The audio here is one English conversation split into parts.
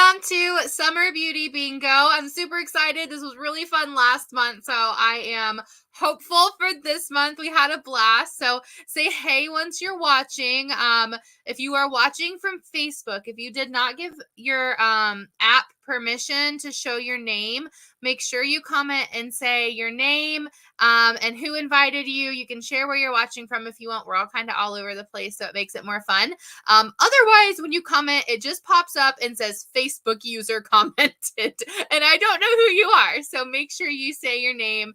welcome to Summer Beauty Bingo. I'm super excited. This was really fun last month, so I am hopeful for this month. We had a blast. So say hey once you're watching. If you are watching from Facebook, if you did not give your app permission to show your name, make sure you comment and say your name and who invited you. You can share where you're watching from if you want. We're all kind of all over the place, so it makes it more fun. Otherwise, when you comment, it just pops up and says Facebook user commented, and I don't know who you are. So make sure you say your name.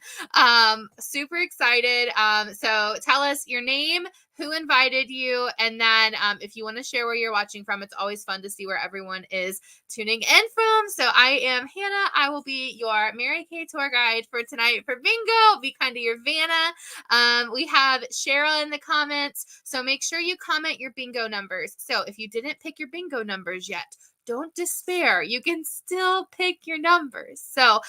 Super excited. So tell us your name, who invited you, and then if you want to share where you're watching from, it's always fun to see where everyone is tuning in from. So I am Hannah. I will be your Mary Kay tour guide for tonight for bingo. Be kind to your Vanna. We have Cheryl in the comments, so make sure you comment your bingo numbers. So if you didn't pick your bingo numbers yet, don't despair. You can still pick your numbers. So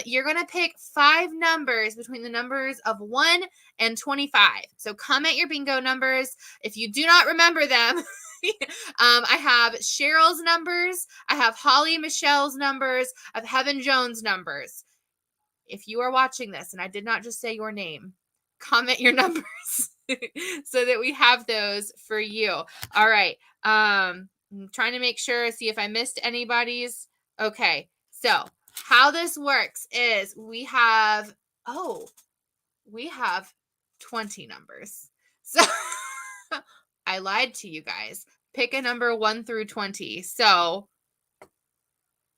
you're going to pick 5 numbers between the numbers of 1 and 25. So comment your bingo numbers. If you do not remember them, I have Cheryl's numbers. I have Holly Michelle's numbers. I have Heaven Jones' numbers. If you are watching this and I did not just say your name, comment your numbers so that we have those for you. All right. I'm trying to make sure, see if I missed anybody's. Okay. So how this works is we have 20 numbers. So I lied to you guys. Pick a number 1 through 20. So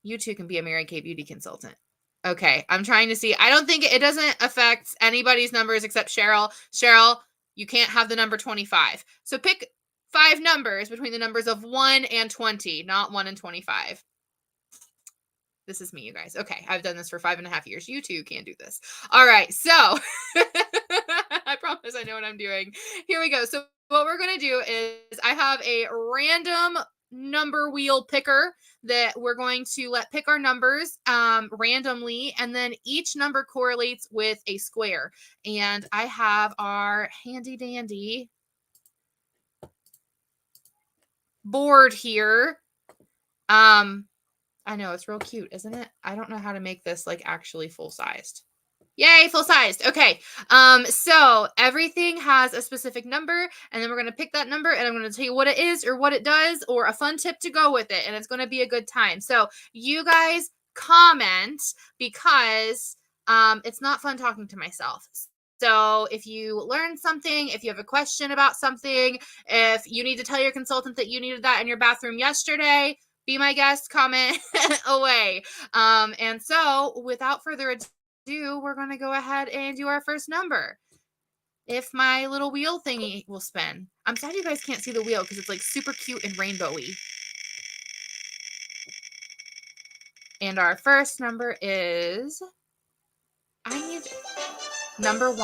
you too can be a Mary Kay beauty consultant. Okay, I'm trying to see. I don't think it doesn't affect anybody's numbers except Cheryl. Cheryl, you can't have the number 25. So pick 5 numbers between the numbers of 1 and 20, not 1 and 25. This is me, you guys. Okay, I've done this for 5.5 years. You too can do this. All right, so I promise I know what I'm doing. Here we go. So what we're going to do is I have a random number wheel picker that we're going to let pick our numbers randomly, and then each number correlates with a square. And I have our handy dandy board here. I know it's real cute, isn't it? I don't know how to make this like actually full-sized. Yay, full-sized. Okay. So everything has a specific number, and then we're going to pick that number, and I'm going to tell you what it is or what it does or a fun tip to go with it, and it's going to be a good time. So you guys comment because it's not fun talking to myself. So if you learned something, if you have a question about something, if you need to tell your consultant that you needed that in your bathroom yesterday, be my guest, comment away. And so without further ado, we're going to go ahead and do our first number. If my little wheel thingy will spin. I'm sad you guys can't see the wheel because it's like super cute and rainbowy. And our first number is, I need number 1.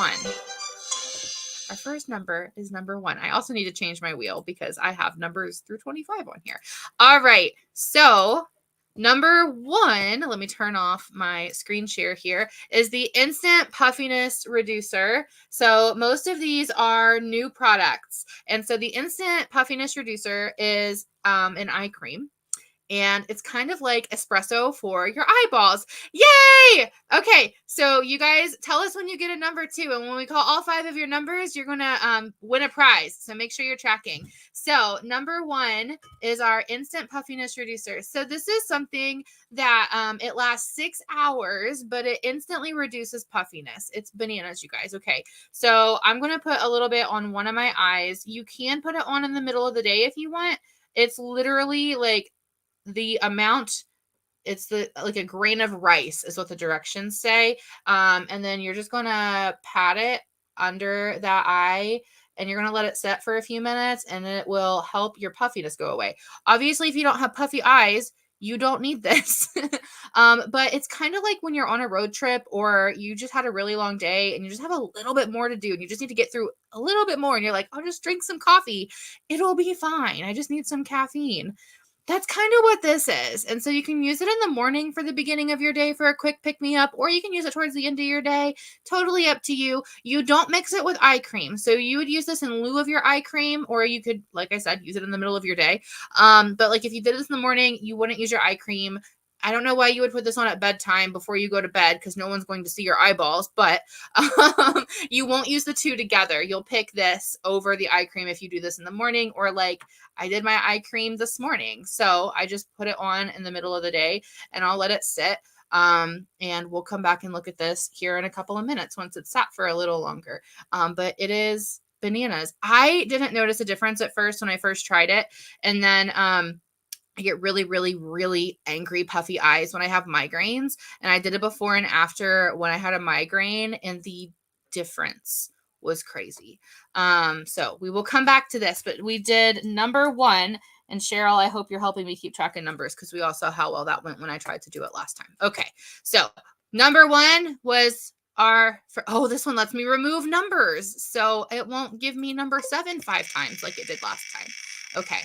Our first number is number 1. I also need to change my wheel because I have numbers through 25 on here. All right. So number 1, let me turn off my screen share here, is the Instant Puffiness Reducer. So most of these are new products. And so the Instant Puffiness Reducer is an eye cream. And it's kind of like espresso for your eyeballs. Yay! Okay, so you guys tell us when you get a number 2. And when we call all 5 of your numbers, you're going to win a prize. So make sure you're tracking. So number 1 is our Instant Puffiness Reducer. So this is something that it lasts 6 hours, but it instantly reduces puffiness. It's bananas, you guys. Okay, so I'm going to put a little bit on one of my eyes. You can put it on in the middle of the day if you want. It's literally like the amount, it's like a grain of rice is what the directions say. And then you're just gonna pat it under that eye, and you're gonna let it set for a few minutes, and it will help your puffiness go away. Obviously, if you don't have puffy eyes, you don't need this. But it's kind of like when you're on a road trip or you just had a really long day and you just have a little bit more to do and you just need to get through a little bit more, and you're like, I'll just drink some coffee. It'll be fine. I just need some caffeine. That's kind of what this is. And so you can use it in the morning for the beginning of your day for a quick pick me up, or you can use it towards the end of your day. Totally up to you. You don't mix it with eye cream. So you would use this in lieu of your eye cream, or you could, like I said, use it in the middle of your day. But like if you did this in the morning, you wouldn't use your eye cream. I don't know why you would put this on at bedtime before you go to bed because no one's going to see your eyeballs, but you won't use the two together. You'll pick this over the eye cream if you do this in the morning, or like I did my eye cream this morning. So I just put it on in the middle of the day and I'll let it sit. And we'll come back and look at this here in a couple of minutes once it's sat for a little longer. But it is bananas. I didn't notice a difference at first when I first tried it. And then, I get really, really, really angry, puffy eyes when I have migraines. And I did it before and after when I had a migraine, and the difference was crazy. So we will come back to this, but we did number 1. And Cheryl, I hope you're helping me keep track of numbers because we all saw how well that went when I tried to do it last time. Okay. So number 1 was this one lets me remove numbers. So it won't give me number 7 5 times like it did last time. Okay.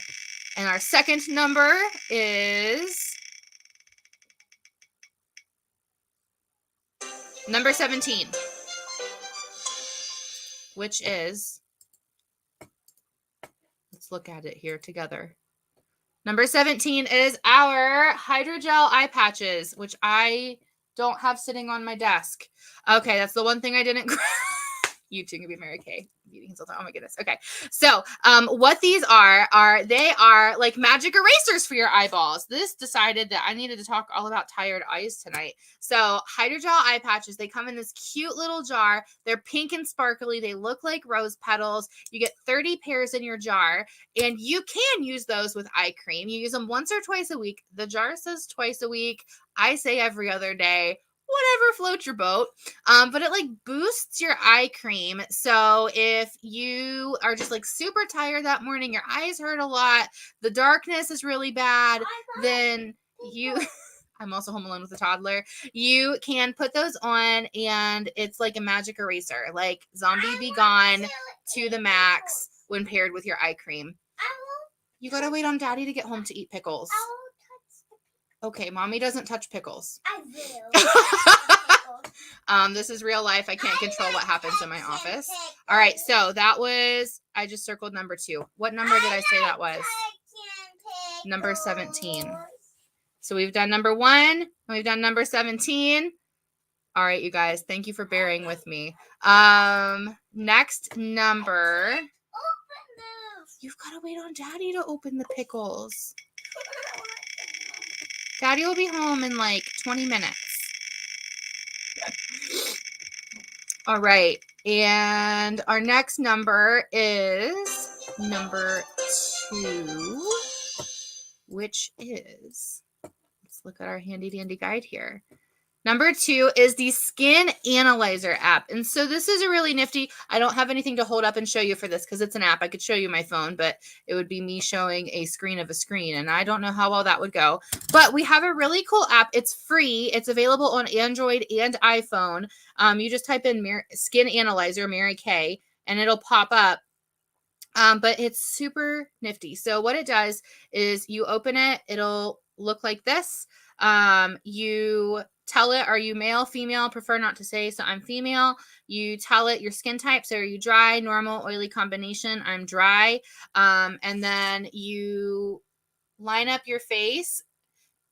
And our second number is number 17, which is, let's look at it here together. Number 17 is our hydrogel eye patches, which I don't have sitting on my desk. Okay, that's the one thing I didn't grab. You two can be Mary Kay. Oh my goodness. Okay. So what these are they are like magic erasers for your eyeballs. This decided that I needed to talk all about tired eyes tonight. So hydrogel eye patches, they come in this cute little jar. They're pink and sparkly. They look like rose petals. You get 30 pairs in your jar, and you can use those with eye cream. You use them once or twice a week. The jar says twice a week. I say every other day. Whatever floats your boat. But it like boosts your eye cream. So if you are just like super tired that morning, your eyes hurt a lot, the darkness is really bad, then I'm also home alone with a toddler. You can put those on and it's like a magic eraser, like Zombie Be Gone to the max when paired with your eye cream. You gotta wait on Daddy to get home to eat pickles. Okay, Mommy doesn't touch pickles. I will. This is real life. I can't control what happens in my office. All right, so that was, I just circled number 2. What number did I say that was? Number 17. So we've done number 1, and we've done number 17. All right, you guys, thank you for bearing with me. Next number. You've got to wait on Daddy to open the pickles. Daddy will be home in like 20 minutes. All right. And our next number is number 2, which is, let's look at our handy dandy guide here. Number 2 is the Skin Analyzer app. And so this is a really nifty, I don't have anything to hold up and show you for this because it's an app. I could show you my phone, but it would be me showing a screen of a screen. And I don't know how well that would go. But we have a really cool app. It's free. It's available on Android and iPhone. You just type in Skin Analyzer, Mary Kay, and it'll pop up. But it's super nifty. So what it does is you open it. It'll look like this. You tell it, are you male, female? Prefer not to say, so I'm female. You tell it your skin type. So are you dry, normal, oily combination? I'm dry. And then you line up your face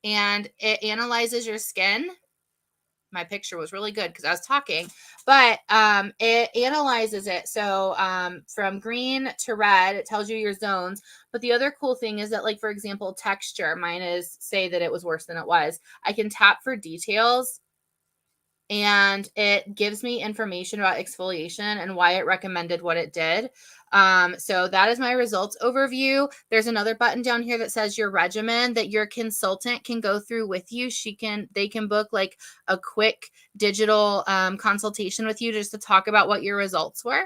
and it analyzes your skin. My picture was really good because I was talking, but it analyzes it. So from green to red, it tells you your zones. But the other cool thing is that, like, for example, texture, mine is say that it was worse than it was. I can tap for details and it gives me information about exfoliation and why it recommended what it did. So that is my results overview. There's another button down here that says your regimen that your consultant can go through with you. They can book like a quick digital consultation with you just to talk about what your results were.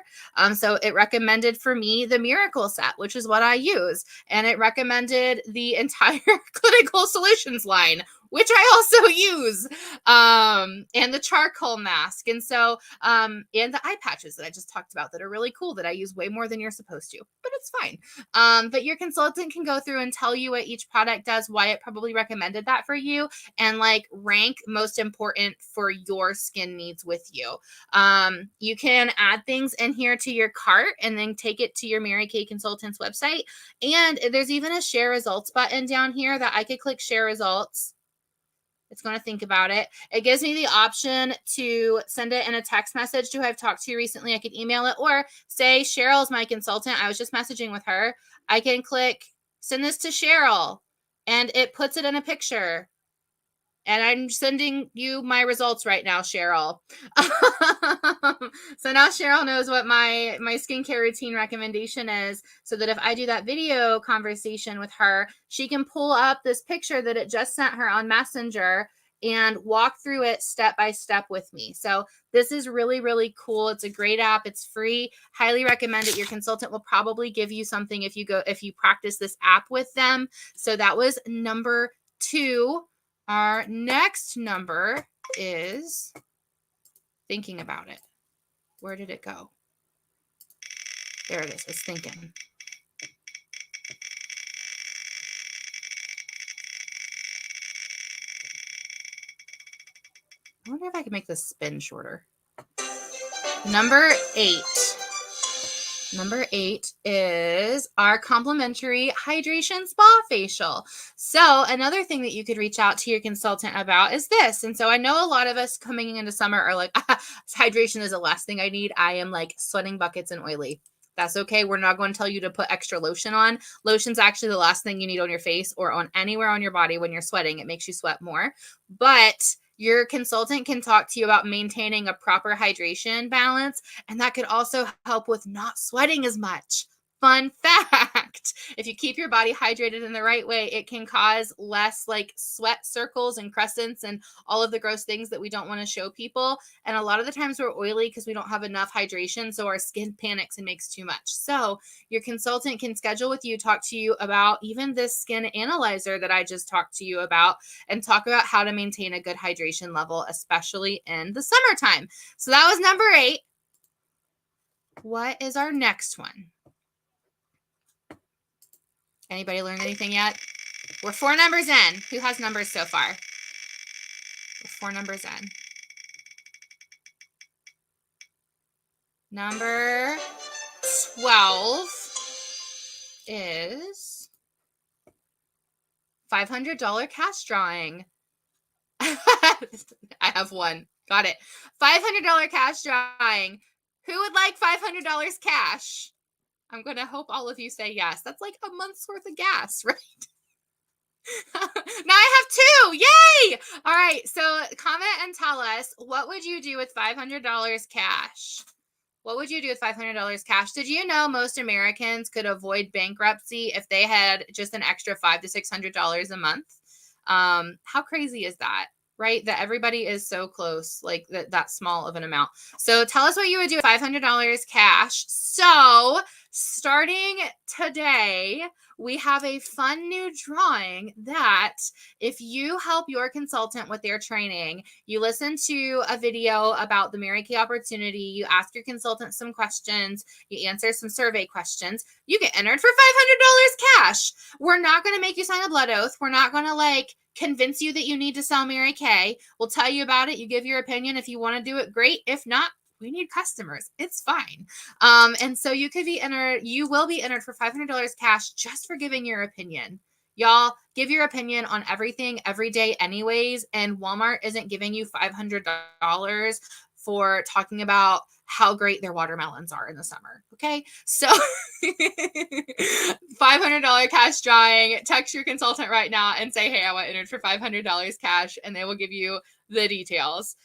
So it recommended for me the Miracle Set, which is what I use. And it recommended the entire Clinical Solutions line, which I also use, and the charcoal mask. And so, and the eye patches that I just talked about that are really cool that I use way more than you're supposed to, but it's fine. But your consultant can go through and tell you what each product does, why it probably recommended that for you, and like rank most important for your skin needs with you. You can add things in here to your cart and then take it to your Mary Kay Consultants website. And there's even a share results button down here that I could click share results. It's going to think about it. It gives me the option to send it in a text message to who I've talked to recently. I could email it, or say Cheryl is my consultant. I was just messaging with her. I can click send this to Cheryl, and it puts it in a picture. And I'm sending you my results right now, Cheryl. So now Cheryl knows what my skincare routine recommendation is, so that if I do that video conversation with her, she can pull up this picture that it just sent her on Messenger and walk through it step by step with me. So this is really, really cool. It's a great app. It's free. Highly recommend it. Your consultant will probably give you something if you practice this app with them. So that was number 2. Our next number is thinking about it. Where did it go? There it is. It's thinking. I wonder if I can make this spin shorter. Number 8. Number 8 is our complimentary hydration spa facial. So another thing that you could reach out to your consultant about is this. And so I know a lot of us coming into summer are like, hydration is the last thing I need. I am like sweating buckets and oily. That's okay. We're not going to tell you to put extra lotion on. Lotion's actually the last thing you need on your face or on anywhere on your body when you're sweating. It makes you sweat more. But your consultant can talk to you about maintaining a proper hydration balance, and that could also help with not sweating as much. Fun fact, if you keep your body hydrated in the right way, it can cause less like sweat circles and crescents and all of the gross things that we don't want to show people. And a lot of the times we're oily because we don't have enough hydration, so our skin panics and makes too much. So your consultant can schedule with you, talk to you about even this skin analyzer that I just talked to you about, and talk about how to maintain a good hydration level, especially in the summertime. So that was number 8. What is our next one? Anybody learned anything yet? We're 4 numbers in. Who has numbers so far? We're 4 numbers in. Number 12 is $500 cash drawing. I have one. Got it. $500 cash drawing. Who would like $500 cash? I'm going to hope all of you say yes. That's like a month's worth of gas, right? Now I have 2. Yay! All right. So comment and tell us, what would you do with $500 cash? What would you do with $500 cash? Did you know most Americans could avoid bankruptcy if they had just an extra $500 to $600 a month? How crazy is that? Right? That everybody is so close, like that small of an amount. So tell us what you would do with $500 cash. So starting today, we have a fun new drawing that if you help your consultant with their training, you listen to a video about the Mary Kay opportunity, you ask your consultant some questions, you answer some survey questions, you get entered for $500 cash. We're not going to make you sign a blood oath. We're not going to like convince you that you need to sell Mary Kay. We'll tell you about it. You give your opinion. If you want to do it, great. If not, we need customers. It's fine. And so you could be entered, you will be entered for $500 cash just for giving your opinion. Y'all give your opinion on everything every day anyways. And Walmart isn't giving you $500 for talking about how great their watermelons are in the summer. Okay. So $500 cash drawing, text your consultant right now and say, hey, I want entered for $500 cash, and they will give you the details.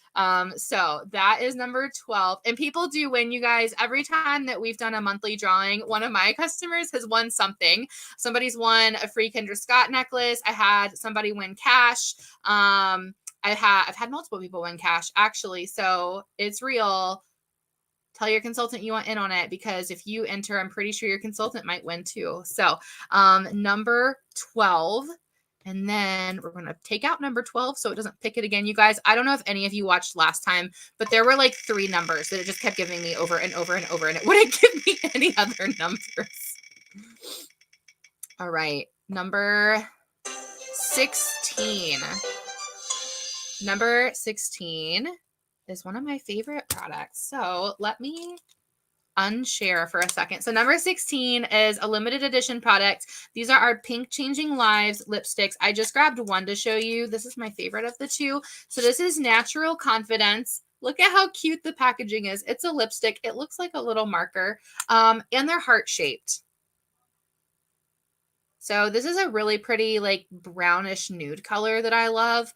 So that is number 12. And people do win, you guys. Every time that we've done a monthly drawing, one of my customers has won something. Somebody's won a free Kendra Scott necklace. I had somebody win cash. I've had multiple people win cash actually. So it's real. Tell your consultant you want in on it, because if you enter, I'm pretty sure your consultant might win too. So number 12 And then we're going to take out number 12 so it doesn't pick it again. You guys, I don't know if any of you watched last time, but there were like 3 numbers that it just kept giving me over and over and over, and it wouldn't give me any other numbers. All right, number 16. Number 16 is one of my favorite products. So let me unshare for a second. So number 16 is a limited edition product. These are our Pink Changing Lives lipsticks. I just grabbed one to show you. This is my favorite of the 2. So this is Natural Confidence. Look at how cute the packaging is. It's a lipstick. It looks like a little marker, and they're heart-shaped. So this is a really pretty like brownish nude color that I love.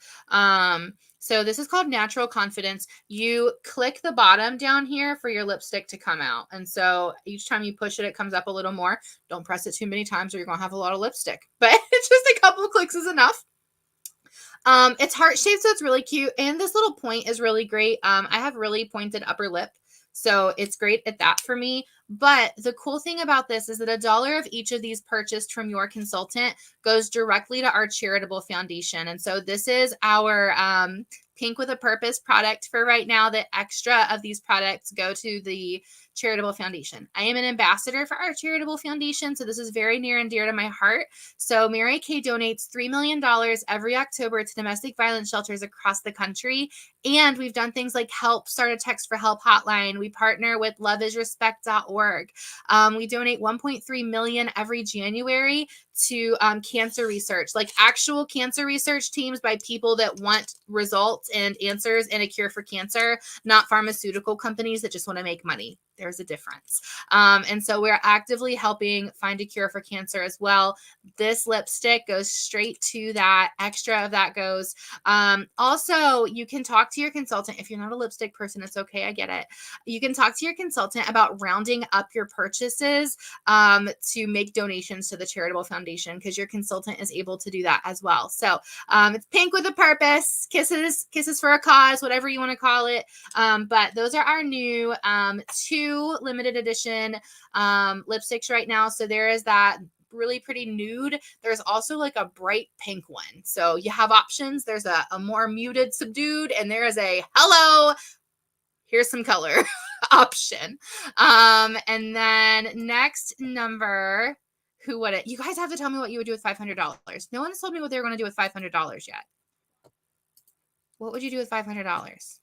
So this is called Natural Confidence. You click the bottom down here for your lipstick to come out. And so each time you push it, it comes up a little more. Don't press it too many times or you're going to have a lot of lipstick. But it's just a couple of clicks is enough. It's heart-shaped, so it's really cute. And this little point is really great. I have really pointed upper lip, so it's great at that for me. But the cool thing about this is that $1 of each of these purchased from your consultant goes directly to our charitable foundation. And so this is our Pink with a Purpose product for right now. The extra of these products go to the charitable foundation. I am an ambassador for our charitable foundation, so this is very near and dear to my heart. So Mary Kay donates $3 million every October to domestic violence shelters across the country. And we've done things like help start a text for help hotline. We partner with loveisrespect.org. We donate $1.3 million every January to cancer research, like actual cancer research teams by people that want results and answers and a cure for cancer, not pharmaceutical companies that just want to make money. There's a difference. And so we're actively helping find a cure for cancer as well. This lipstick goes straight to that. Extra of that goes. Also, you can talk to your consultant. If you're not a lipstick person, it's okay. I get it. You can talk to your consultant about rounding up your purchases to make donations to the charitable foundation, because your consultant is able to do that as well. So it's Pink with a Purpose, kisses for a cause, whatever you want to call it. But those are our new 2 limited edition lipsticks right now. So there is that really pretty nude. There's also like a bright pink one. So you have options. There's a more muted, subdued, and there is a hello, here's some color option. And then next number, who would it? You guys have to tell me what you would do with $500. No one has told me what they were going to do with $500 yet. What would you do with $500?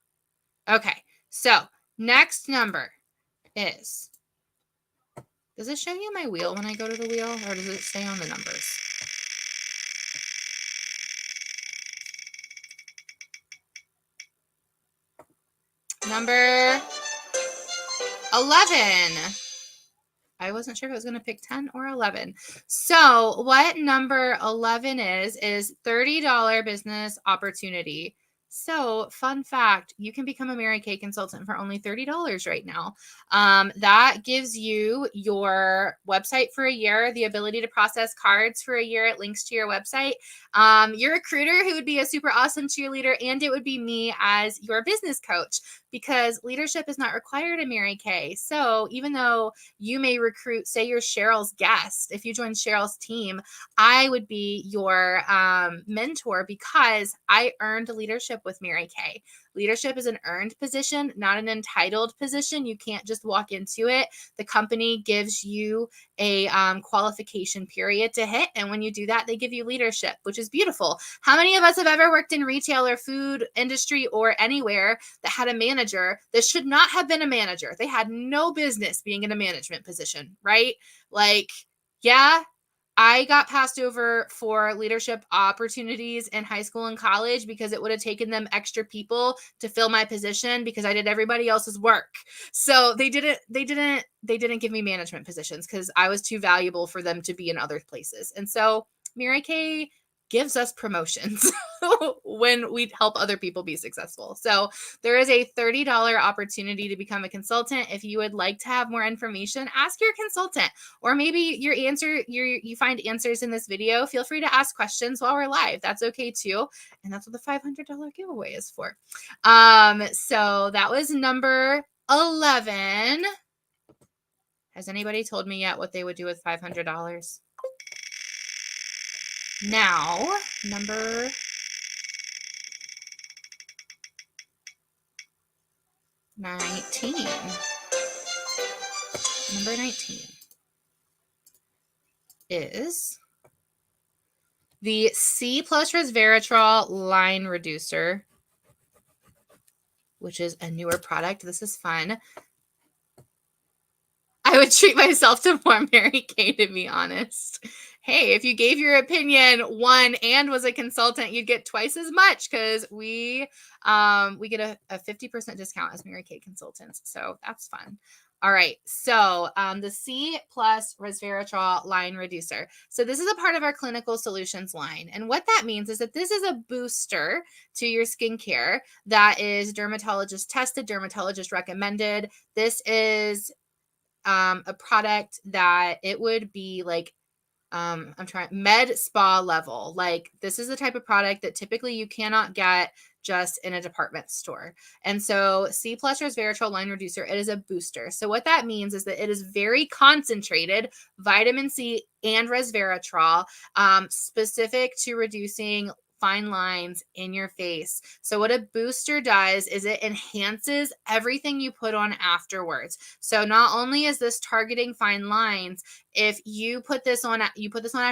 Okay, so next number is, does it show you my wheel when I go to the wheel, or does it stay on the numbers? Number 11. I wasn't sure if I was going to pick 10 or 11. So what number 11 is $30 business opportunity. So fun fact, you can become a Mary Kay consultant for only $30 right now. That gives you your website for a year, the ability to process cards for a year. It links to your website, your recruiter who would be a super awesome cheerleader, and it would be me as your business coach, because leadership is not required in Mary Kay. So even though you may recruit, say you're Cheryl's guest, if you join Cheryl's team, I would be your mentor, because I earned leadership with Mary Kay. Leadership is an earned position, not an entitled position. You can't just walk into it. The company gives you a qualification period to hit. And when you do that, they give you leadership, which is beautiful. How many of us have ever worked in retail or food industry or anywhere that had a manager that should not have been a manager? They had no business being in a management position, right? Like, yeah, I got passed over for leadership opportunities in high school and college because it would have taken them extra people to fill my position because I did everybody else's work. So they didn't give me management positions because I was too valuable for them to be in other places. And so Mary Kay gives us promotions when we help other people be successful. So there is a $30 opportunity to become a consultant. If you would like to have more information, ask your consultant, or maybe you find answers in this video. Feel free to ask questions while we're live. That's okay too. And that's what the $500 giveaway is for. So that was number 11. Has anybody told me yet what they would do with $500? Now, number 19. Number 19 is the C plus resveratrol line reducer, which is a newer product. This is fun. I would treat myself to more Mary Kay, to be honest. Hey, if you gave your opinion one and was a consultant, you'd get twice as much because we get a 50% discount as Mary Kay consultants. So that's fun. All right. So the C plus resveratrol line reducer. So this is a part of our clinical solutions line. And what that means is that this is a booster to your skincare that is dermatologist tested, dermatologist recommended. This is a product that it would be like med spa level. Like this is the type of product that typically you cannot get just in a department store. And so C plus resveratrol line reducer, it is a booster. So what that means is that it is very concentrated vitamin C and resveratrol, specific to reducing fine lines in your face. So what a booster does is it enhances everything you put on afterwards. So not only is this targeting fine lines, if you put this on after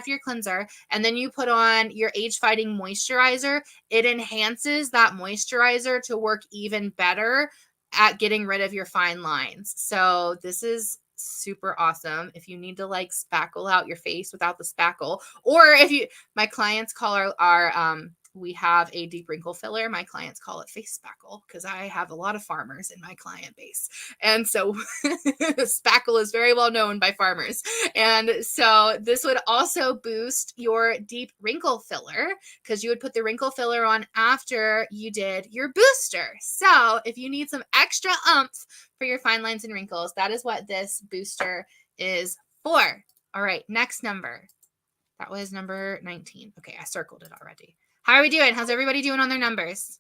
your cleanser and then you put on your age fighting moisturizer, it enhances that moisturizer to work even better at getting rid of your fine lines. So this is super awesome if you need to like spackle out your face without the spackle, or if you, my clients call our we have a deep wrinkle filler. My clients call it face spackle because I have a lot of farmers in my client base. And so spackle is very well known by farmers. And so this would also boost your deep wrinkle filler because you would put the wrinkle filler on after you did your booster. So if you need some extra oomph for your fine lines and wrinkles, that is what this booster is for. All right, next number. That was number 19. Okay, I circled it already. How are we doing? How's everybody doing on their numbers?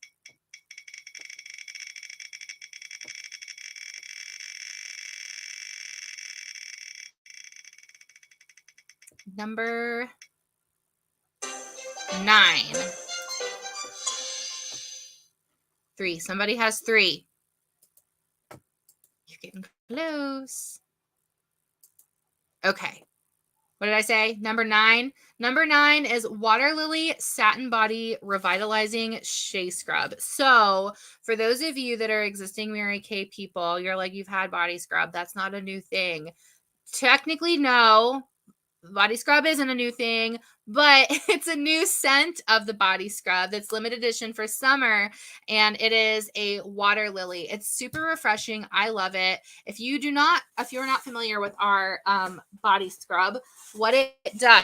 Number 9. 3. Somebody has 3. You're getting close. Okay. What did I say? Number 9. Number 9 is Water Lily Satin Body Revitalizing Shea Scrub. So for those of you that are existing Mary Kay people, you're like, you've had body scrub. That's not a new thing. Technically, no. Body scrub isn't a new thing, but it's a new scent of the body scrub that's limited edition for summer, and it is a water lily. It's super refreshing. I love it. If you're not familiar with our body scrub, what it does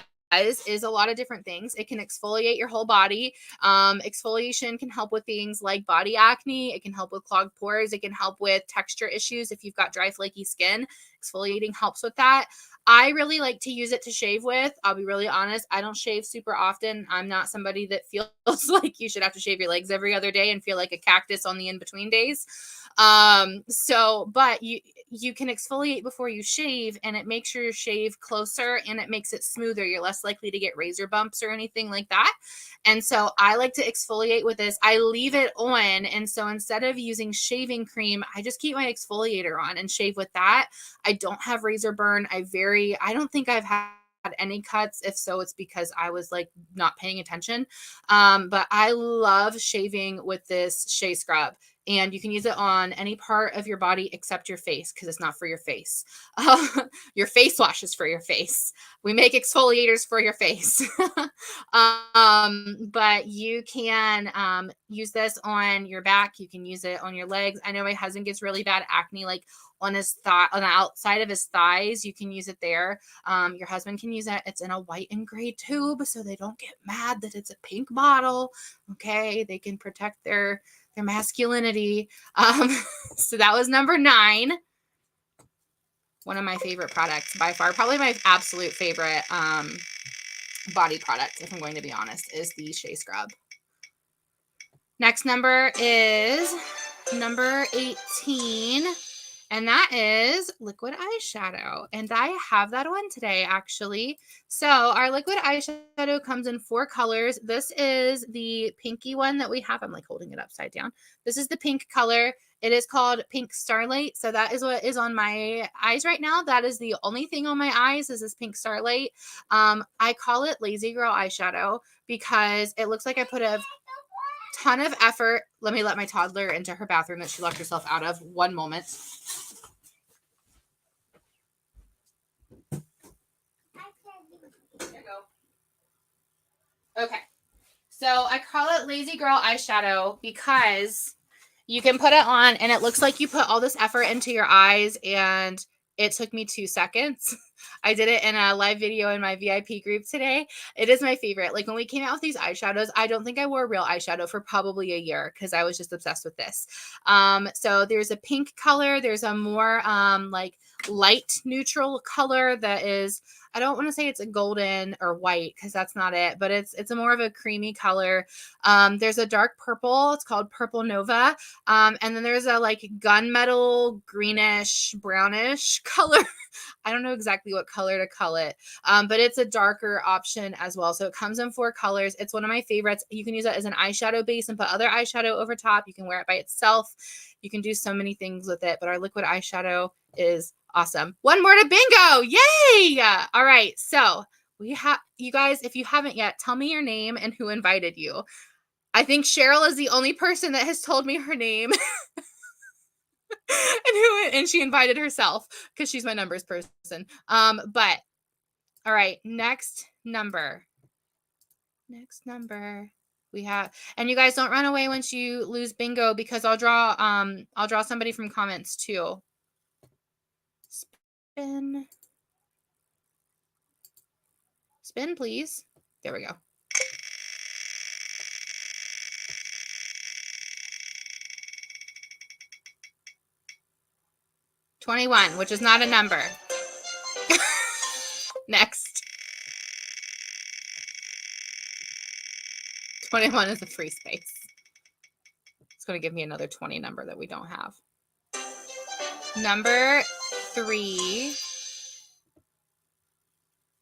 is a lot of different things. It can exfoliate your whole body. Exfoliation can help with things like body acne. It can help with clogged pores. It can help with texture issues if you've got dry, flaky skin. Exfoliating helps with that. I really like to use it to shave with. I'll be really honest. I don't shave super often. I'm not somebody that feels like you should have to shave your legs every other day and feel like a cactus on the in-between days. But you can exfoliate before you shave, and it makes your shave closer and it makes it smoother. You're less likely to get razor bumps or anything like that. And so I like to exfoliate with this. I leave it on. And so instead of using shaving cream, I just keep my exfoliator on and shave with that. I don't have razor burn. I don't think I've had any cuts. If so, it's because I was like not paying attention. But I love shaving with this Shea Scrub. And you can use it on any part of your body except your face because it's not for your face. Your face wash is for your face. We make exfoliators for your face. But you can use this on your back. You can use it on your legs. I know my husband gets really bad acne, like on his thigh, on the outside of his thighs. You can use it there. Your husband can use it. It's in a white and gray tube, so they don't get mad that it's a pink bottle. Okay, they can protect their masculinity. So that was number 9. One of my favorite products by far, probably my absolute favorite body product, if I'm going to be honest, is the Shea Scrub. Next number is number 18. And that is liquid eyeshadow. And I have that on today, actually. So our liquid eyeshadow comes in 4 colors. This is the pinky one that we have. I'm like holding it upside down. This is the pink color. It is called Pink Starlight. So that is what is on my eyes right now. That is the only thing on my eyes is this Pink Starlight. I call it Lazy Girl eyeshadow because it looks like I put a ton of effort. Let me let my toddler into her bathroom that she locked herself out of. One moment. There you go. Okay. So I call it Lazy Girl eyeshadow because you can put it on and it looks like you put all this effort into your eyes, and it took me 2 seconds. I did it in a live video in my VIP group today. It is my favorite. Like when we came out with these eyeshadows, I don't think I wore real eyeshadow for probably a year because I was just obsessed with this. So there's a pink color. There's a more like light neutral color that is, I don't want to say it's a golden or white because that's not it, but it's a more of a creamy color. There's a dark purple. It's called Purple Nova. And then there's a like gunmetal greenish brownish color. I don't know exactly what color to call it, but it's a darker option as well. So it comes in 4 colors. It's one of my favorites. You can use it as an eyeshadow base and put other eyeshadow over top. You can wear it by itself. You can do so many things with it, but our liquid eyeshadow is awesome. One more to bingo. Yay. All right. So we have, you guys, if you haven't yet, tell me your name and who invited you. I think Cheryl is the only person that has told me her name. and she invited herself because she's my numbers person. But all right, next number we have, and you guys don't run away once you lose bingo because I'll draw somebody from comments too. Spin please. There we go. $21, which is not a number. Next. 21 is a free space. It's going to give me another 20 number that we don't have. Number 3.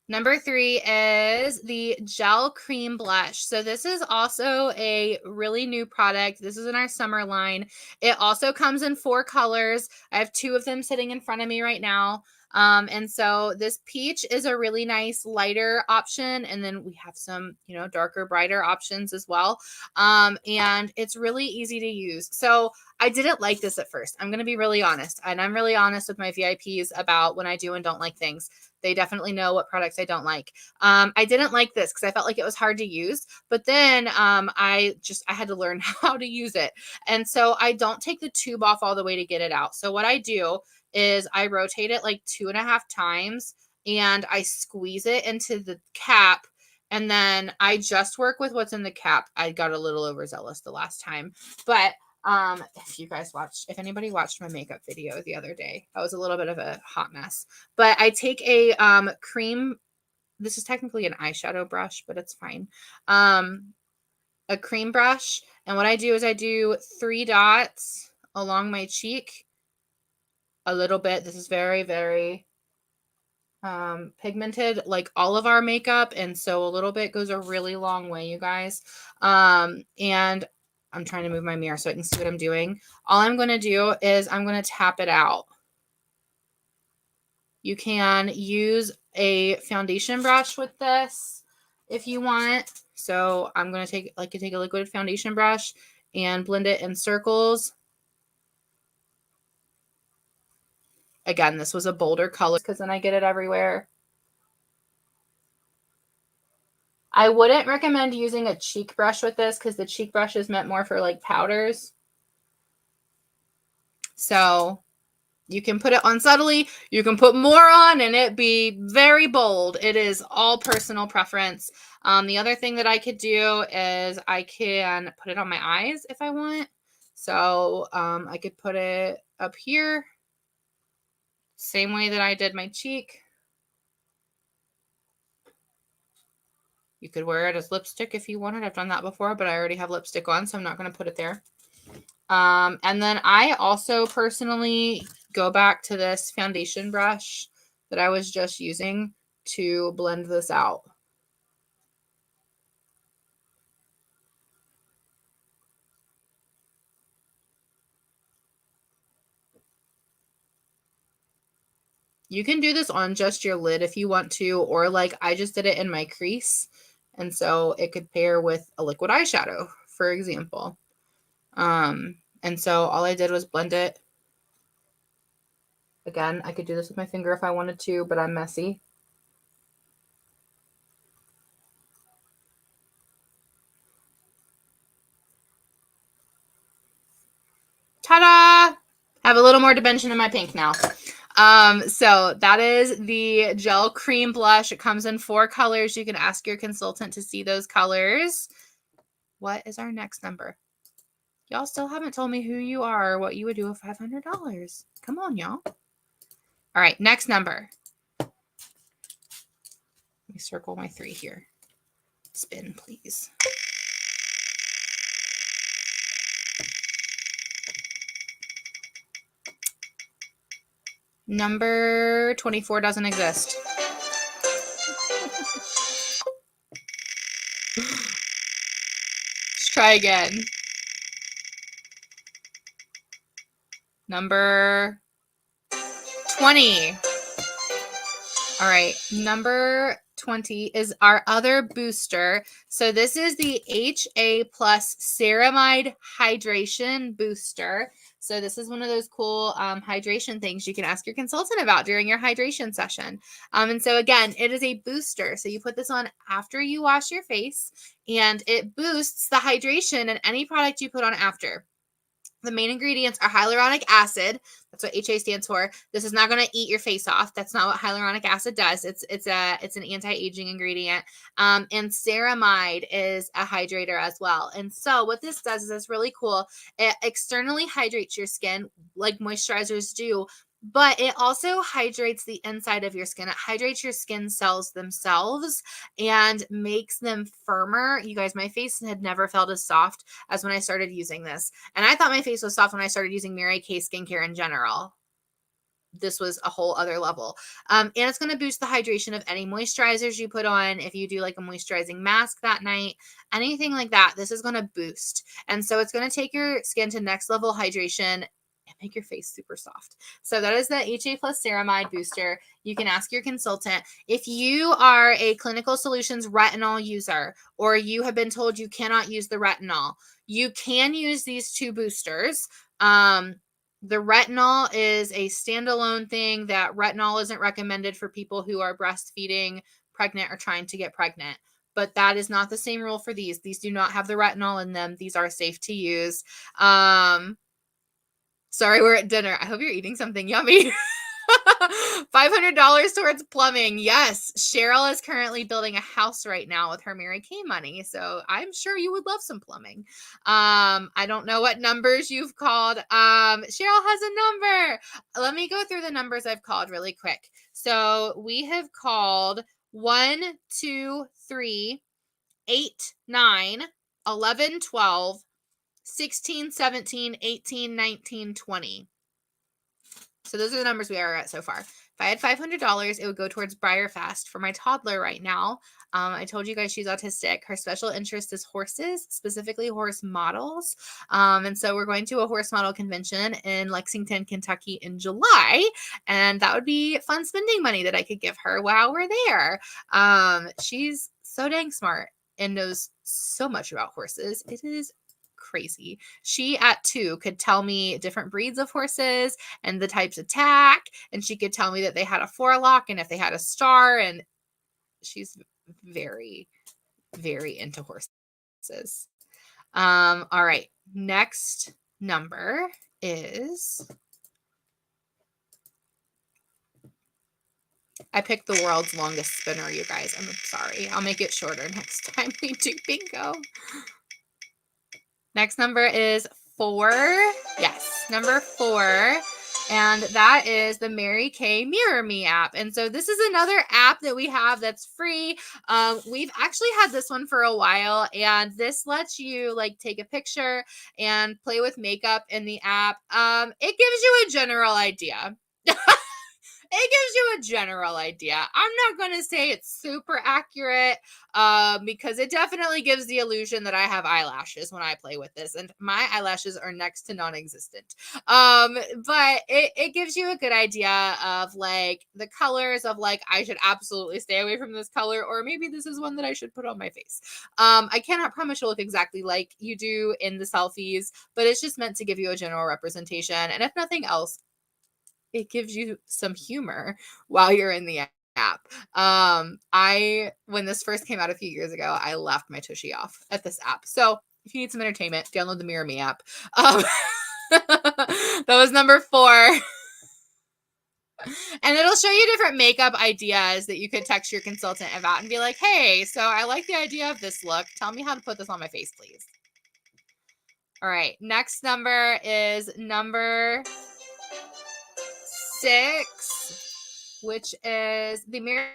Number 3 is the Gel Cream Blush. So this is also a really new product. This is in our summer line. It also comes in 4 colors. I have 2 of them sitting in front of me right now. And so this peach is a really nice lighter option. And then we have some, darker, brighter options as well. And it's really easy to use. So I didn't like this at first. I'm going to be really honest. And I'm really honest with my VIPs about when I do and don't like things. They definitely know what products I don't like. I didn't like this because I felt like it was hard to use, but then I had to learn how to use it. And so I don't take the tube off all the way to get it out. So what I do is I rotate it like 2.5 times and I squeeze it into the cap. And then I just work with what's in the cap. I got a little overzealous the last time, but if anybody watched my makeup video the other day, I was a little bit of a hot mess, but I take a cream. This is technically an eyeshadow brush, but it's fine. A cream brush. And what I do is I do 3 dots along my cheek a little bit. This is very, very pigmented, like all of our makeup. And so a little bit goes a really long way, you guys. And I'm trying to move my mirror so I can see what I'm doing. All I'm going to do is I'm going to tap it out. You can use a foundation brush with this if you want. So I'm going to take a liquid foundation brush and blend it in circles. Again, this was a bolder color because then I get it everywhere. I wouldn't recommend using a cheek brush with this because the cheek brush is meant more for like powders. So you can put it on subtly. You can put more on and it be very bold. It is all personal preference. The other thing that I could do is I can put it on my eyes if I want. So I could put it up here. Same way that I did my cheek. You could wear it as lipstick if you wanted. I've done that before, but I already have lipstick on, so I'm not going to put it there. And then I also personally go back to this foundation brush that I was just using to blend this out. You can do this on just your lid if you want to, or like I just did it in my crease. And so it could pair with a liquid eyeshadow, for example. And so all I did was blend it. Again, I could do this with my finger if I wanted to, but I'm messy. Ta-da! I have a little more dimension in my pink now. So that is the gel cream blush. It comes in 4 colors. You can ask your consultant to see those colors. What is our next number? Y'all still haven't told me who you are or what you would do with $500. Come on, y'all. All right, next number. Let me circle my 3 here. Spin, please. Number 24 doesn't exist. Let's try again. Number 20. All right, number 20 is our other booster. So this is the HA Plus Ceramide Hydration Booster. So this is one of those cool hydration things you can ask your consultant about during your hydration session. And so again, it is a booster. So you put this on after you wash your face, and it boosts the hydration in any product you put on after. The main ingredients are hyaluronic acid. That's what HA stands for. This is not going to eat your face off. That's not what hyaluronic acid does. It's an anti-aging ingredient. And ceramide is a hydrator as well. And so what this does is it's really cool. It externally hydrates your skin like moisturizers do, but it also hydrates the inside of your skin. It hydrates your skin cells themselves and makes them firmer. You guys, my face had never felt as soft as when I started using this. And I thought my face was soft when I started using Mary Kay skincare in general. This was a whole other level. And it's going to boost the hydration of any moisturizers you put on. If you do like a moisturizing mask that night, anything like that, this is going to boost. And so it's going to take your skin to next level hydration and make your face super soft. So that is the HA Plus Ceramide Booster. You can ask your consultant. If you are a Clinical Solutions retinol user, or you have been told you cannot use the retinol, you can use these 2 boosters. The retinol is a standalone thing. That retinol isn't recommended for people who are breastfeeding, pregnant, or trying to get pregnant. But that is not the same rule for these. These do not have the retinol in them. These are safe to use. Sorry, we're at dinner. I hope you're eating something yummy. $500 towards plumbing. Yes, Cheryl is currently building a house right now with her Mary Kay money. So I'm sure you would love some plumbing. I don't know what numbers you've called. Cheryl has a number. Let me go through the numbers I've called really quick. So we have called 1, 2, 3, 8, 9, 11, 12, 16, 17, 18, 19, 20. So those are the numbers we are at so far. If I had $500, it would go towards BreyerFast for my toddler right now. I told you guys she's autistic. Her special interest is horses, specifically horse models. And so we're going to a horse model convention in Lexington, Kentucky in July. And that would be fun spending money that I could give her while we're there. She's so dang smart and knows so much about horses. It is crazy. She at 2 could tell me different breeds of horses and the types of tack, and she could tell me that they had a forelock and if they had a star, and she's very, very into horses. All right, next number is, I picked the world's longest spinner, you guys. I'm sorry. I'll make it shorter next time we do bingo. Next number is 4. Yes, number 4. And that is the Mary Kay Mirror Me app. And so this is another app that we have that's free. We've actually had this one for a while, and this lets you like take a picture and play with makeup in the app. It gives you a general idea. It gives you a general idea. I'm not going to say it's super accurate because it definitely gives the illusion that I have eyelashes when I play with this, and my eyelashes are next to non-existent. But it gives you a good idea of like the colors of like, I should absolutely stay away from this color, or maybe this is one that I should put on my face. I cannot promise you'll look exactly like you do in the selfies, but it's just meant to give you a general representation. And if nothing else, it gives you some humor while you're in the app. When this first came out a few years ago, I laughed my tushy off at this app. So if you need some entertainment, download the Mirror Me app. That was number 4. And it'll show you different makeup ideas that you could text your consultant about and be like, hey, so I like the idea of this look. Tell me how to put this on my face, please. All right. Next number is number 6, which is the Mary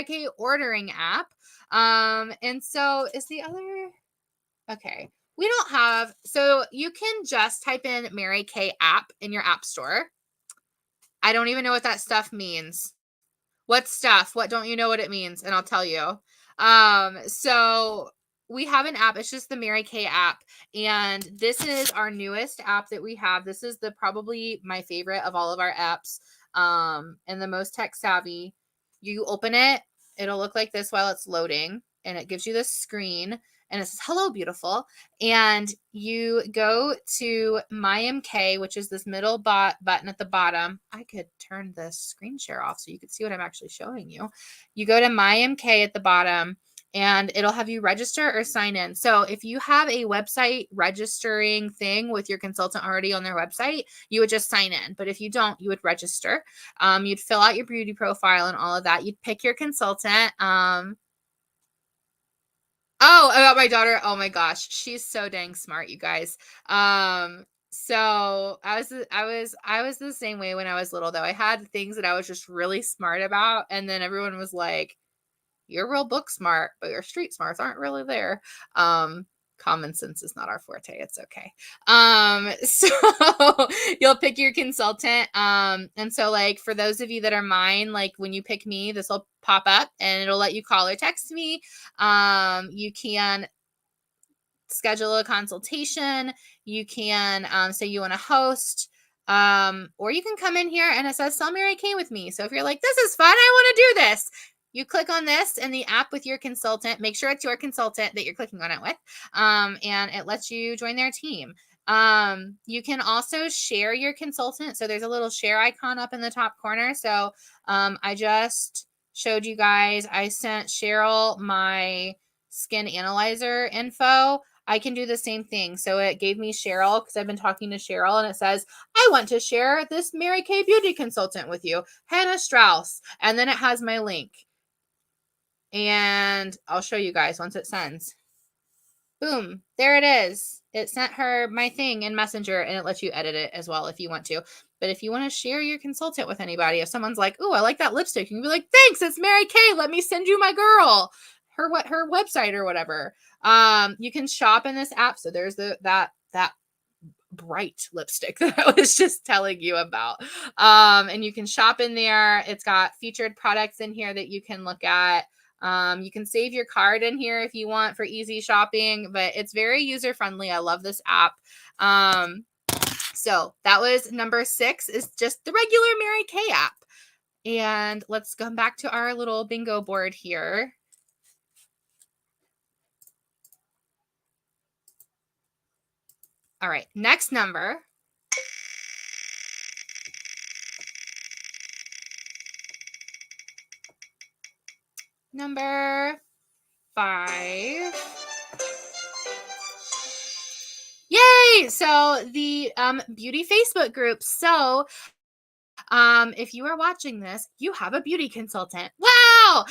Kay ordering app. And so is the other, okay. We don't have, so you can just type in Mary Kay app in your app store. I don't even know what that stuff means. What stuff? What don't you know what it means? And I'll tell you. So we have an app. It's just the Mary Kay app. And this is our newest app that we have. This is probably my favorite of all of our apps. And the most tech savvy. You open it, it'll look like this while it's loading. And it gives you this screen. And it says, hello, beautiful. And you go to MyMK, which is this middle button at the bottom. I could turn the screen share off so you could see what I'm actually showing you. You go to MyMK at the bottom, and it'll have you register or sign in. So if you have a website registering thing with your consultant already on their website, you would just sign in. But if you don't, you would register. You'd fill out your beauty profile and all of that. You'd pick your consultant. Oh, about my daughter. Oh my gosh, she's so dang smart, you guys. So I was the same way when I was little though. I had things that I was just really smart about, and then everyone was like, "You're real book smart, but your street smarts aren't really there." Common sense is not our forte. It's okay. So you'll pick your consultant. And so like for those of you that are mine, like when you pick me, this will pop up and it'll let you call or text me. You can schedule a consultation. You can say you want to host. Or you can come in here and it says sell Mary Kay with me. So if you're like, this is fun, I want to do this. You click on this in the app with your consultant. Make sure it's your consultant that you're clicking on it with. And it lets you join their team. You can also share your consultant. So there's a little share icon up in the top corner. So I just showed you guys, I sent Cheryl my skin analyzer info. I can do the same thing. So it gave me Cheryl because I've been talking to Cheryl, and it says, I want to share this Mary Kay beauty consultant with you, Hannah Strauss. And then it has my link. And I'll show you guys once it sends. Boom, there it is. It sent her my thing in Messenger, and it lets you edit it as well if you want to. But if you want to share your consultant with anybody, if someone's like, oh, I like that lipstick, you can be like, thanks, it's Mary Kay. Let me send you my girl, her website or whatever. You can shop in this app. So there's that bright lipstick that I was just telling you about. And you can shop in there. It's got featured products in here that you can look at. You can save your card in here if you want for easy shopping, but it's very user friendly. I love this app. So that was number 6, is just the regular Mary Kay app. And let's come back to our little bingo board here. All right, next number. Number 5. Yay! So the beauty Facebook group. So if you are watching this, you have a beauty consultant. Wow! now.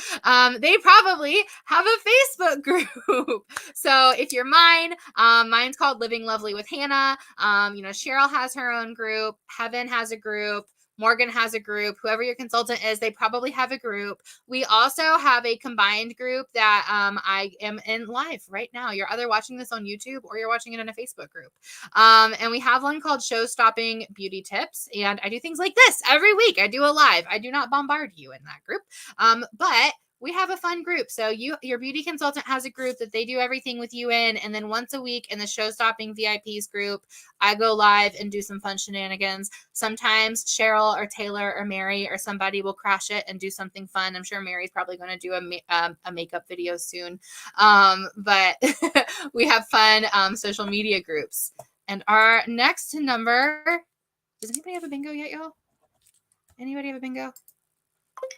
They probably have a Facebook group. So if you're mine, mine's called Living Lovely with Hannah. Cheryl has her own group. Heaven has a group. Morgan has a group. Whoever your consultant is, they probably have a group. We also have a combined group that I am in live right now. You're either watching this on YouTube or you're watching it in a Facebook group. And we have one called Show Stopping Beauty Tips. And I do things like this every week. I do a live. I do not bombard you in that group. But we have a fun group. So your beauty consultant has a group that they do everything with you in. And then once a week in the Show Stopping VIPs group, I go live and do some fun shenanigans. Sometimes Cheryl or Taylor or Mary or somebody will crash it and do something fun. I'm sure Mary's probably going to do a makeup video soon. But we have fun social media groups. And our next number, does anybody have a bingo yet, y'all? Anybody have a bingo?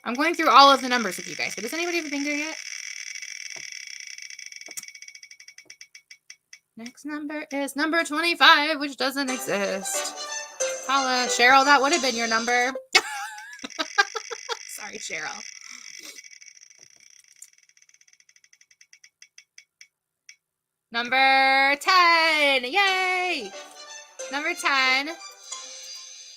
I'm going through all of the numbers with you guys, but does anybody have a bingo yet? Next number is number 25, which doesn't exist. Holla, Cheryl, that would have been your number. Sorry, Cheryl. Number 10. Yay! Number 10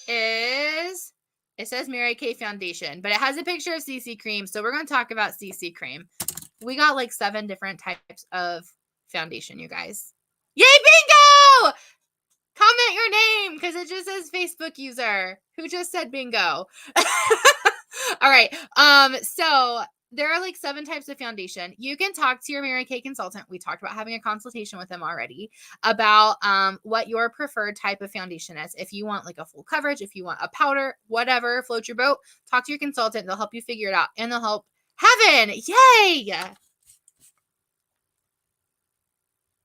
is... It says Mary Kay Foundation, but it has a picture of CC Cream. So we're going to talk about CC Cream. We got like 7 different types of foundation, you guys. Yay, bingo! Comment your name because it just says Facebook user who just said bingo. All right. So there are like 7 types of foundation. You can talk to your Mary Kay consultant. We talked about having a consultation with them already about what your preferred type of foundation is. If you want like a full coverage, if you want a powder, whatever, float your boat, talk to your consultant. They'll help you figure it out and they'll help. Heaven, yay!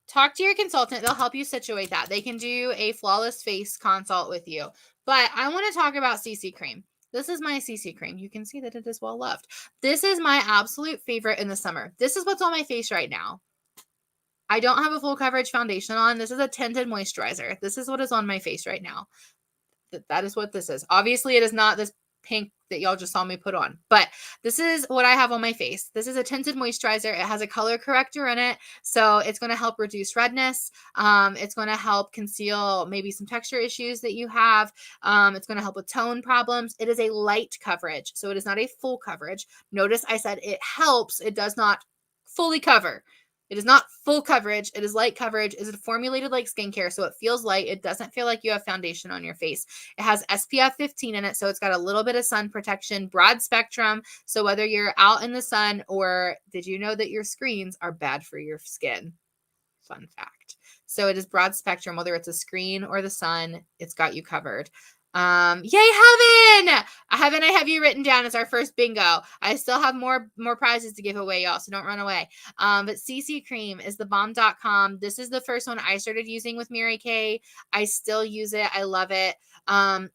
Talk to your consultant. They'll help you situate that. They can do a flawless face consult with you. But I want to talk about CC Cream. This is my CC Cream. You can see that it is well loved. This is my absolute favorite in the summer. This is what's on my face right now. I don't have a full coverage foundation on. This is a tinted moisturizer. This is what is on my face right now. That is what this is. Obviously, it is not this pink that y'all just saw me put on, but this is what I have on my face. This is a tinted moisturizer. It has a color corrector in it, so it's going to help reduce redness. It's going to help conceal maybe some texture issues that you have. It's going to help with tone problems. It is a light coverage, so it is not a full coverage. Notice I said it helps. It does not fully cover. It is not full coverage. It is light coverage. It is formulated like skincare, so it feels light. It doesn't feel like you have foundation on your face. It has SPF 15 in it, so it's got a little bit of sun protection, broad spectrum. So whether you're out in the sun or did you know that your screens are bad for your skin? Fun fact. So it is broad spectrum, whether it's a screen or the sun, it's got you covered. Yay, Heaven! Heaven, I have you written down as our first bingo. I still have more prizes to give away, y'all, so don't run away. But CC Cream is the bomb.com. This is the first one I started using with Mary Kay. I still use it. I love it.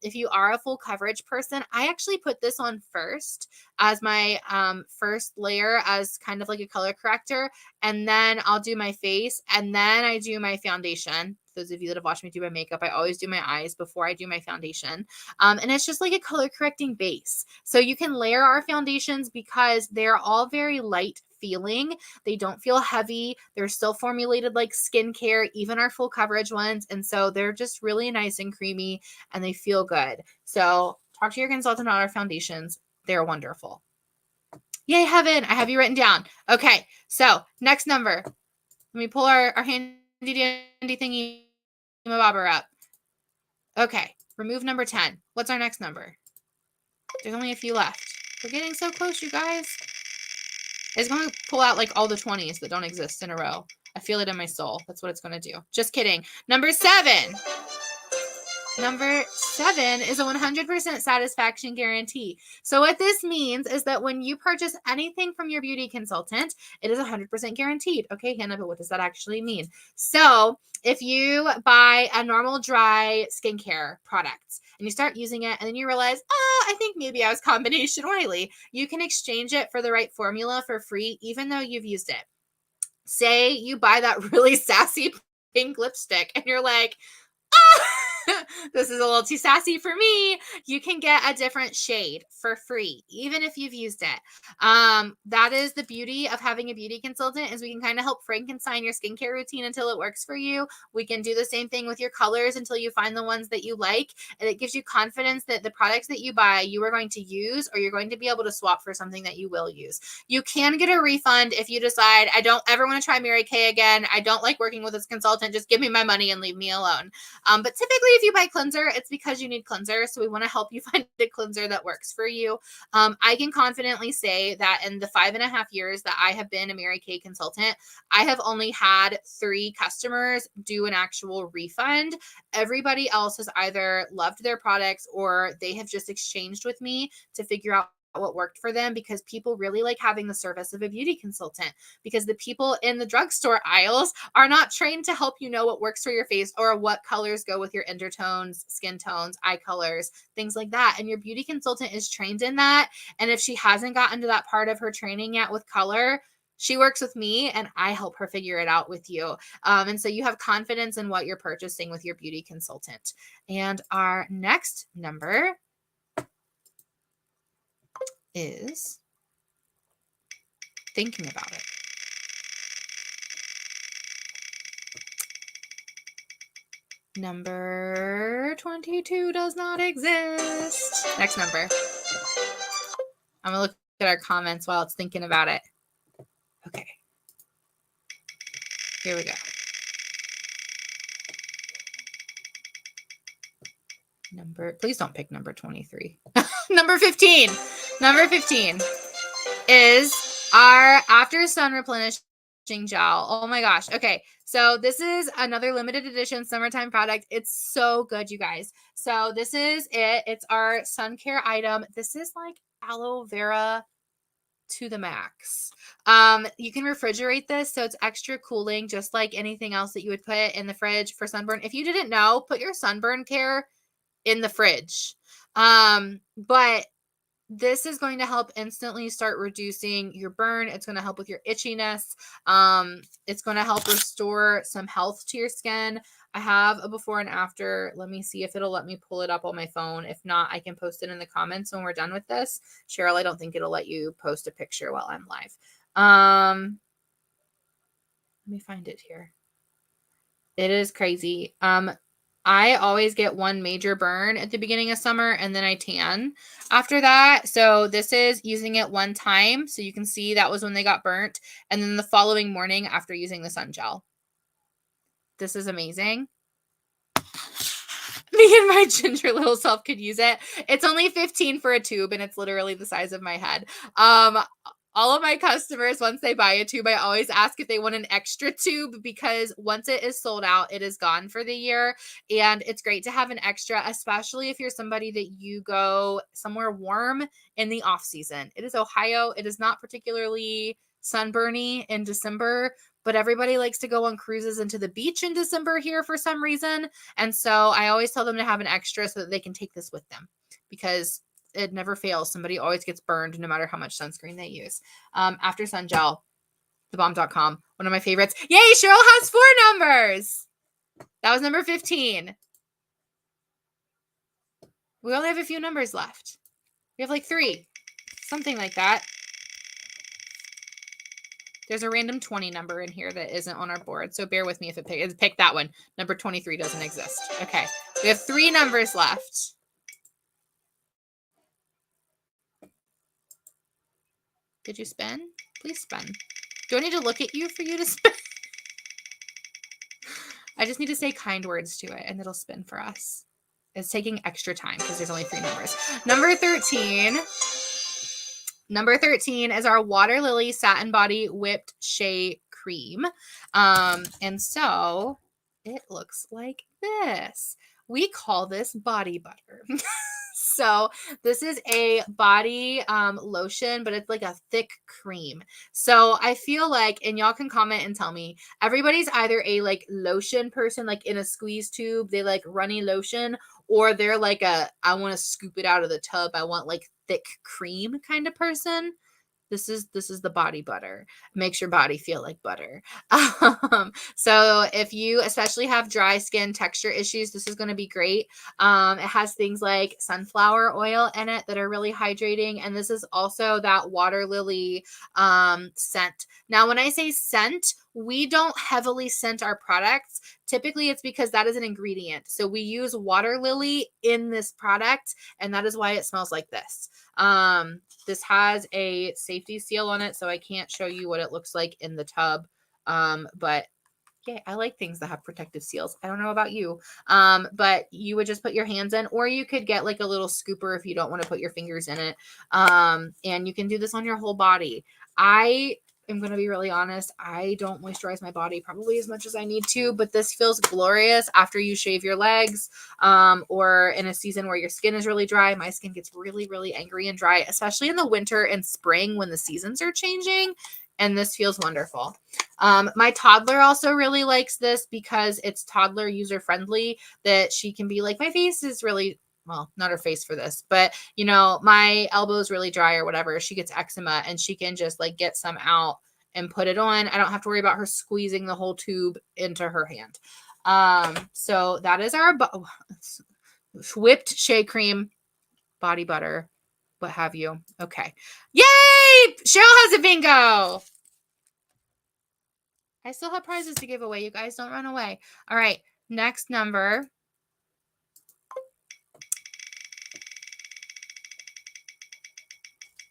If you are a full coverage person, I actually put this on first as my first layer as kind of like a color corrector. And then I'll do my face and then I do my foundation. Those of you that have watched me do my makeup, I always do my eyes before I do my foundation. And it's just like a color correcting base. So you can layer our foundations because they're all very light feeling. They don't feel heavy. They're still formulated like skincare, even our full coverage ones. And so they're just really nice and creamy and they feel good. So talk to your consultant on our foundations. They're wonderful. Yay, Heaven. I have you written down. Okay. So next number. Let me pull our handy dandy thingy bobber up. Okay. Remove number 10. What's our next number? There's only a few left. We're getting so close, you guys. It's going to pull out like all the 20s that don't exist in a row. I feel it in my soul. That's what it's going to do. Just kidding. Number 7. Number 7 is a 100% satisfaction guarantee. So what this means is that when you purchase anything from your beauty consultant, it is 100% guaranteed. Okay, Hannah, but what does that actually mean? So if you buy a normal dry skincare product and you start using it and then you realize, I think maybe I was combination oily, you can exchange it for the right formula for free, even though you've used it. Say you buy that really sassy pink lipstick and you're like, This is a little too sassy for me. You can get a different shade for free, even if you've used it. That is the beauty of having a beauty consultant, is we can kind of help Frankenstein your skincare routine until it works for you. We can do the same thing with your colors until you find the ones that you like. And it gives you confidence that the products that you buy, you are going to use, or you're going to be able to swap for something that you will use. You can get a refund if you decide, I don't ever want to try Mary Kay again. I don't like working with this consultant. Just give me my money and leave me alone. But typically if you buy cleanser, it's because you need cleanser. So we want to help you find a cleanser that works for you. I can confidently say that in the 5.5 years that I have been a Mary Kay consultant, I have only had 3 customers do an actual refund. Everybody else has either loved their products or they have just exchanged with me to figure out what worked for them, because people really like having the service of a beauty consultant, because the people in the drugstore aisles are not trained to help you know what works for your face or what colors go with your undertones, skin tones, eye colors, things like that. And your beauty consultant is trained in that. And if she hasn't gotten to that part of her training yet with color, she works with me and I help her figure it out with you. And so you have confidence in what you're purchasing with your beauty consultant. And our next number is thinking about it. Number 22 does not exist. Next number. I'm going to look at our comments while it's thinking about it. Okay. Here we go. Please don't pick number 23. Number 15. Number 15 is our After Sun Replenishing Gel. Oh my gosh. Okay. So this is another limited edition summertime product. It's so good, you guys. So this is it. It's our sun care item. This is like aloe vera to the max. You can refrigerate this so it's extra cooling, just like anything else that you would put in the fridge for sunburn. If you didn't know, put your sunburn care in the fridge. But this is going to help instantly start reducing your burn. It's going to help with your itchiness. It's going to help restore some health to your skin. I have a before and after. Let me see if it'll let me pull it up on my phone. If not, I can post it in the comments when we're done with this. Cheryl, I don't think it'll let you post a picture while I'm live. Let me find it here. It is crazy. I always get one major burn at the beginning of summer and then I tan after that. So this is using it one time. So you can see that was when they got burnt. And then the following morning after using the sun gel. This is amazing. Me and my ginger little self could use it. It's only $15 for a tube and it's literally the size of my head. All of my customers, once they buy a tube, I always ask if they want an extra tube, because once it is sold out, it is gone for the year. And it's great to have an extra, especially if you're somebody that you go somewhere warm in the off season. It is Ohio. It is not particularly sunburny in December, but everybody likes to go on cruises into the beach in December here for some reason. And so I always tell them to have an extra so that they can take this with them, because it never fails. Somebody always gets burned no matter how much sunscreen they use. After Sun Gel, thebomb.com, one of my favorites. Yay, Cheryl has 4 numbers. That was number 15. We only have a few numbers left. We have like 3, something like that. There's a random 20 number in here that isn't on our board, so bear with me if it picked that one. Number 23 doesn't exist. Okay, we have 3 numbers left. Did you spin? Please spin. Do I need to look at you for you to spin? I just need to say kind words to it and it'll spin for us. It's taking extra time because there's only 3 numbers. Number 13. Number 13 is our Water Lily Satin Body Whipped Shea Cream. And so it looks like this. We call this body butter. So this is a body lotion, but it's like a thick cream. So I feel like, and y'all can comment and tell me, everybody's either a like lotion person, like in a squeeze tube, they like runny lotion, or they're like I want to scoop it out of the tub, I want like thick cream kind of person. This is the body butter. Makes your body feel like butter. So if you especially have dry skin texture issues, this is going to be great. It has things like sunflower oil in it that are really hydrating, and this is also that water lily scent. Now, when I say scent, we don't heavily scent our products. Typically, it's because that is an ingredient. So we use water lily in this product, and that is why it smells like this. This has a safety seal on it, so I can't show you what it looks like in the tub. But yeah, I like things that have protective seals. I don't know about you. But you would just put your hands in, or you could get like a little scooper if you don't want to put your fingers in it. And you can do this on your whole body. I am going to be really honest. I don't moisturize my body probably as much as I need to, but this feels glorious after you shave your legs, or in a season where your skin is really dry. My skin gets really, really angry and dry, especially in the winter and spring when the seasons are changing. And this feels wonderful. My toddler also really likes this because it's toddler user friendly, that she can be like, my face is really, well, not her face for this, but you know, my elbow is really dry or whatever. She gets eczema and she can just like get some out and put it on. I don't have to worry about her squeezing the whole tube into her hand. So that is our whipped shea cream, body butter, what have you. Okay. Yay! Cheryl has a bingo. I still have prizes to give away. You guys don't run away. All right. Next number.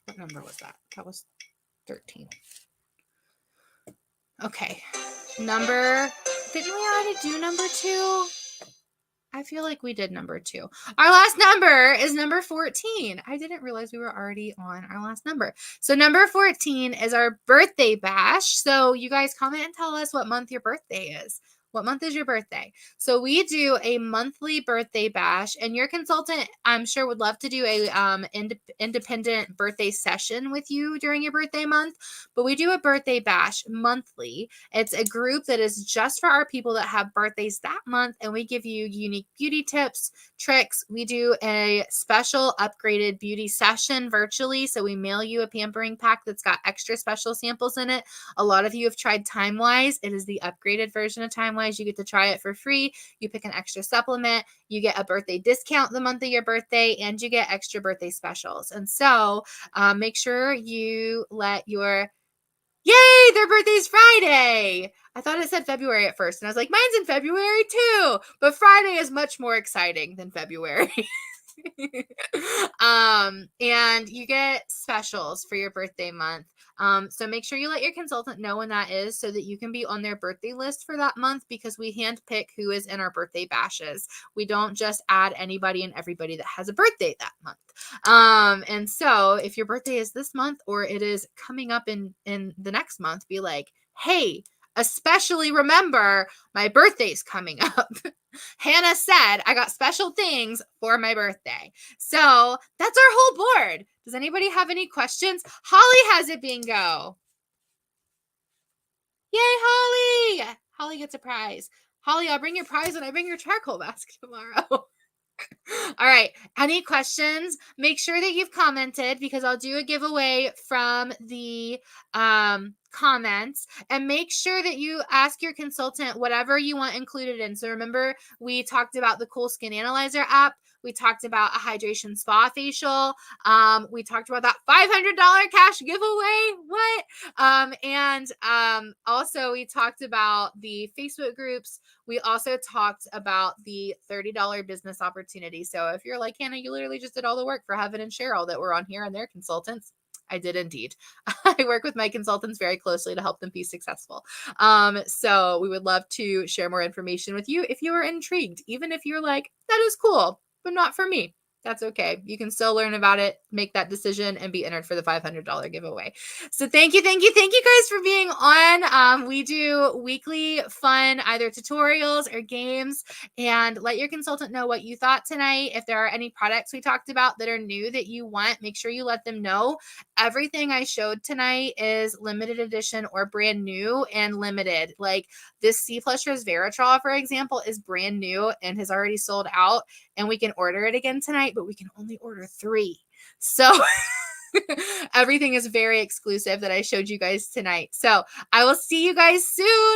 What number was that? That was 13. Okay. Number. Didn't we already do number 2? I feel like we did number 2. Our last number is number 14. I didn't realize we were already on our last number. So number 14 is our birthday bash. So you guys comment and tell us what month your birthday is. What month is your birthday? So we do a monthly birthday bash, and your consultant, I'm sure, would love to do a independent birthday session with you during your birthday month. But we do a birthday bash monthly. It's a group that is just for our people that have birthdays that month, and we give you unique beauty tips, tricks. We do a special upgraded beauty session virtually. So we mail you a pampering pack that's got extra special samples in it. A lot of you have tried TimeWise. It is the upgraded version of TimeWise. You get to try it for free. You pick an extra supplement. You get a birthday discount the month of your birthday, and you get extra birthday specials. And so make sure you let your Yay, their birthday's Friday. I thought it said February at first, and I was like, mine's in February too. But Friday is much more exciting than February. And you get specials for your birthday month. So make sure you let your consultant know when that is, so that you can be on their birthday list for that month, because we handpick who is in our birthday bashes. We don't just add anybody and everybody that has a birthday that month. And so if your birthday is this month, or it is coming up in the next month, be like, hey, especially remember my birthday's coming up. Hannah said I got special things for my birthday. So that's our whole board. Does anybody have any questions? Holly has a bingo. Yay, Holly! Holly gets a prize. Holly, I'll bring your prize when I bring your charcoal basket tomorrow. All right. Any questions? Make sure that you've commented, because I'll do a giveaway from the comments, and make sure that you ask your consultant whatever you want included in. So remember, we talked about the Cool Skin Analyzer app. We talked about a hydration spa facial. We talked about that $500 cash giveaway. What? And also we talked about the Facebook groups. We also talked about the $30 business opportunity. So if you're like, Hannah, you literally just did all the work for Heaven and Cheryl that were on here and their consultants. I did indeed. I work with my consultants very closely to help them be successful. So we would love to share more information with you if you are intrigued, even if you're like, that is cool, but not for me. That's okay. You can still learn about it, make that decision, and be entered for the $500 giveaway. So thank you guys for being on. We do weekly fun, either tutorials or games, and let your consultant know what you thought tonight. If there are any products we talked about that are new that you want, make sure you let them know. Everything I showed tonight is limited edition or brand new and limited. Like this C Plus Resveratrol, for example, is brand new and has already sold out, and we can order it again tonight, but we can only order 3. So Everything is very exclusive that I showed you guys tonight. So I will see you guys soon.